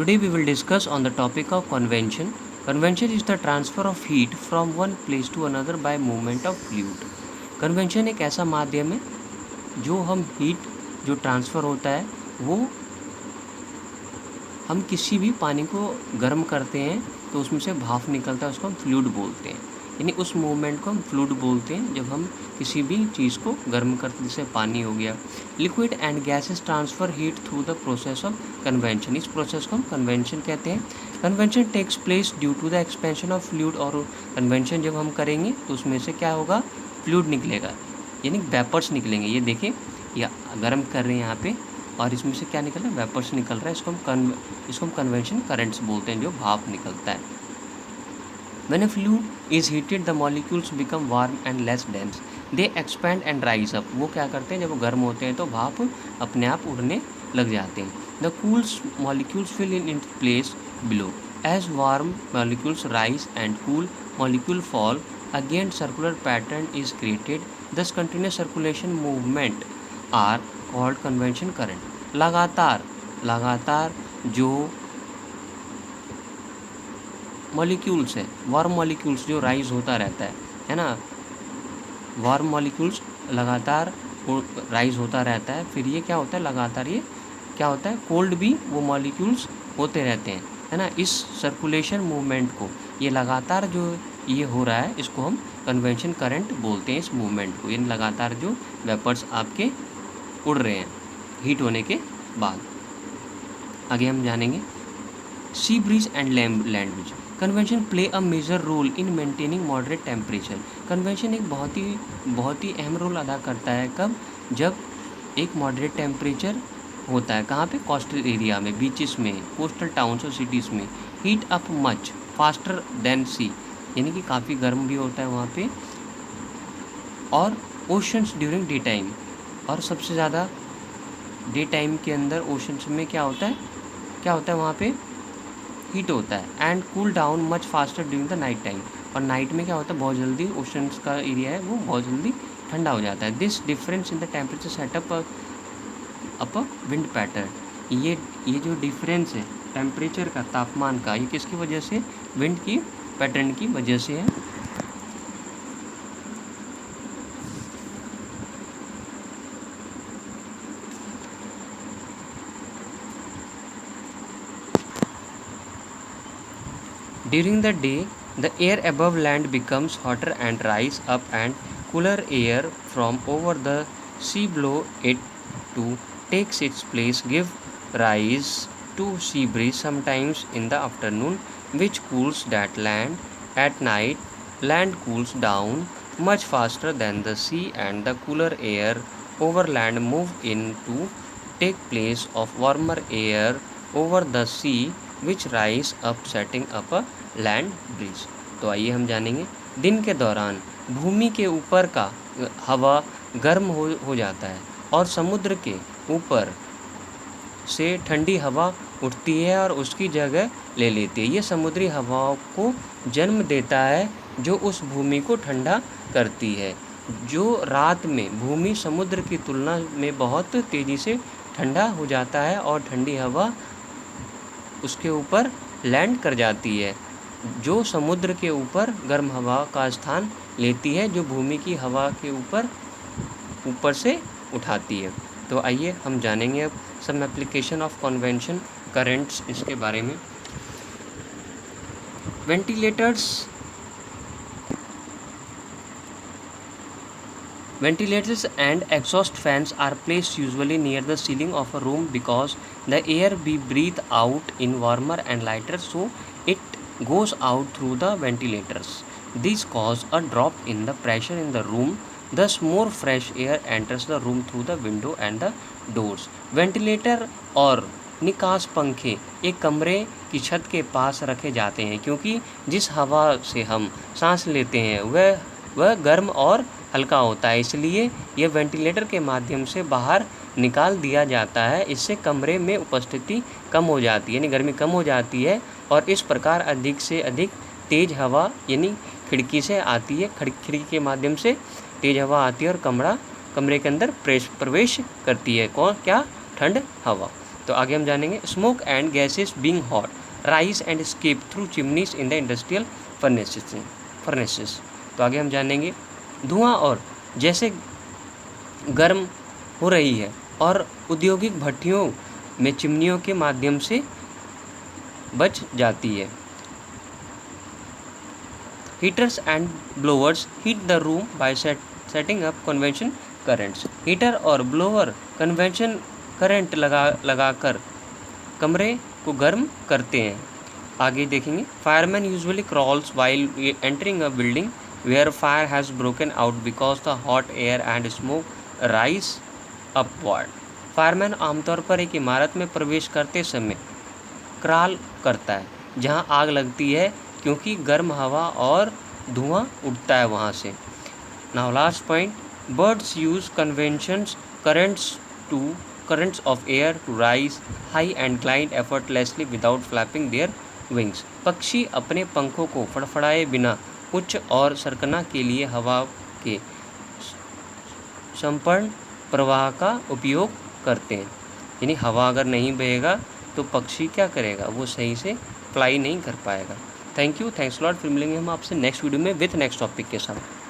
Today we will discuss on the topic of convection. Convection is the transfer of heat from one place to another by movement of fluid. Convention एक ऐसा माध्यम है जो हम heat जो transfer होता है वो हम किसी भी पानी को गर्म करते हैं तो उसमें से भाप निकलता है, उसको हम फ्लूइड बोलते हैं। यानी उस मूवमेंट को हम फ्लूइड बोलते हैं जब हम किसी भी चीज़ को गर्म करते, जैसे पानी हो गया। Liquid and gases transfer heat through the process of convention. इस प्रोसेस को हम कन्वेंशन कहते हैं। Convention takes place due to the expansion of fluid. और कन्वेंशन जब हम करेंगे तो उसमें से क्या होगा, फ्लूइड निकलेगा, यानी वेपर्स निकलेंगे। ये देखिए, या गर्म कर रहे हैं यहाँ पे और इसमें से क्या निकल रहा है, वेपर्स निकल रहा है। इसको हम कन्वेंशन करंट्स बोलते हैं, जो भाप निकलता है। When a fluid is heated, the molecules become warm and less dense. They expand and rise up. वो क्या करते हैं, जब वो गर्म होते हैं तो भाप अपने आप उड़ने लग जाते हैं। The cool molecules fill in its place below. As warm molecules rise and cool molecule fall, again circular pattern is created. Thus continuous circulation movement are called convection current. लगातार जो मॉलिक्यूल्स है, वार्म मॉलिक्यूल्स जो rise होता रहता है ना, warm molecules लगातार rise होता रहता है। फिर ये क्या होता है, लगातार ये क्या होता है, कोल्ड भी वो मॉलिक्यूल्स होते रहते हैं, है ना। इस सर्कुलेशन मूवमेंट को, ये लगातार जो ये हो रहा है, इसको हम कन्वेंशन करंट बोलते हैं। इस मूवमेंट को, यानी लगातार जो वेपर्स आपके उड़ रहे हैं हीट होने के बाद। आगे हम जानेंगे sea breeze and land breeze. Convention play a major role in maintaining moderate temperature. Convention एक बहुत ही अहम रोल अदा करता है। कब, जब एक मॉडरेट टेम्परेचर होता है। कहाँ पे, कोस्टल एरिया में, बीचेस में, कोस्टल टाउन्स और सिटीज़ में। Heat up much faster than sea, यानी कि काफ़ी गर्म भी होता है वहाँ पे। और ओशंस ड्यूरिंग डे टाइम, और सबसे ज़्यादा डे टाइम के अंदर ओशंस में क्या होता है वहाँ पे हीट होता है। And cool down much faster during the night time, और नाइट में क्या होता है, बहुत जल्दी ओशंस का एरिया है वो बहुत जल्दी ठंडा हो जाता है। This difference in the temperature setup up wind pattern. ये जो डिफरेंस है टेम्परेचर का, तापमान का, ये किसकी वजह से, विंड की पैटर्न की वजह से है। During the day, the air above land becomes hotter and rise up, and cooler air from over the sea below it to takes its place, give rise to sea breeze sometimes in the afternoon, which cools that land. At night, land cools down much faster than the sea, and the cooler air over land move in to take place of warmer air over the sea, which rise up setting up a land bridge. तो आइए हम जानेंगे, दिन के दौरान भूमि के ऊपर का हवा गर्म हो जाता है और समुद्र के ऊपर से ठंडी हवा उठती है और उसकी जगह ले लेती है। ये समुद्री हवाओं को जन्म देता है जो उस भूमि को ठंडा करती है। जो रात में भूमि समुद्र की तुलना में बहुत तेज़ी से ठंडा हो जाता है और ठंडी हवा उसके ऊपर लैंड कर जाती है, जो समुद्र के ऊपर गर्म हवा का स्थान लेती है, जो भूमि की हवा के ऊपर से उठाती है। तो आइए हम जानेंगे अब some application of convention currents, इसके बारे में। Ventilators and exhaust fans are placed usually near the ceiling of a room because the air we breathe out is warmer and lighter, so it goes out through the ventilators. These cause a drop in the pressure in the room, thus more fresh air enters the room through the window and the doors. Ventilator और निकास पंखे एक कमरे की छत के पास रखे जाते हैं क्योंकि जिस हवा से हम सांस लेते हैं वह गर्म और हल्का होता है, इसलिए यह वेंटिलेटर के माध्यम से बाहर निकाल दिया जाता है। इससे कमरे में उपस्थिति कम हो जाती है, यानी गर्मी कम हो जाती है, और इस प्रकार अधिक से अधिक तेज़ हवा यानी खिड़की से आती है। खिड़की के माध्यम से तेज़ हवा आती है और कमरे के अंदर प्रवेश करती है। क्या, ठंड हवा। तो आगे हम जानेंगे smoke and gases being hot rise and escape through chimneys in the industrial furnaces. तो आगे हम जानेंगे धुआं और जैसे गर्म हो रही है और औद्योगिक भट्टियों में चिमनियों के माध्यम से बच जाती है। Heaters and blowers heat the room by setting up convention currents. Heater और ब्लोअर कन्वेंशन करंट लगाकर कमरे को गर्म करते हैं। आगे देखेंगे fireman usually crawls while entering a building where fire has broken out because the hot air and smoke rise upward. Fireman आमतौर पर एक इमारत में प्रवेश करते समय क्रॉल करता है जहां आग लगती है क्योंकि गर्म हवा और धुआं उठता है वहां से। Now last point, buds used conventions currents of air to rise high and glide effortlessly without flapping their wings। पक्षी अपने पंखों को फड़फड़ाए बिना उच्च और सरकना के लिए हवा के संपूर्ण प्रवाह का उपयोग करते हैं। यानी हवा अगर नहीं बहेगा तो पक्षी क्या करेगा, वो सही से फ्लाई नहीं कर पाएगा। Thank you, thanks lot. फिर मिलेंगे हम आपसे नेक्स्ट वीडियो में विथ नेक्स्ट टॉपिक के साथ।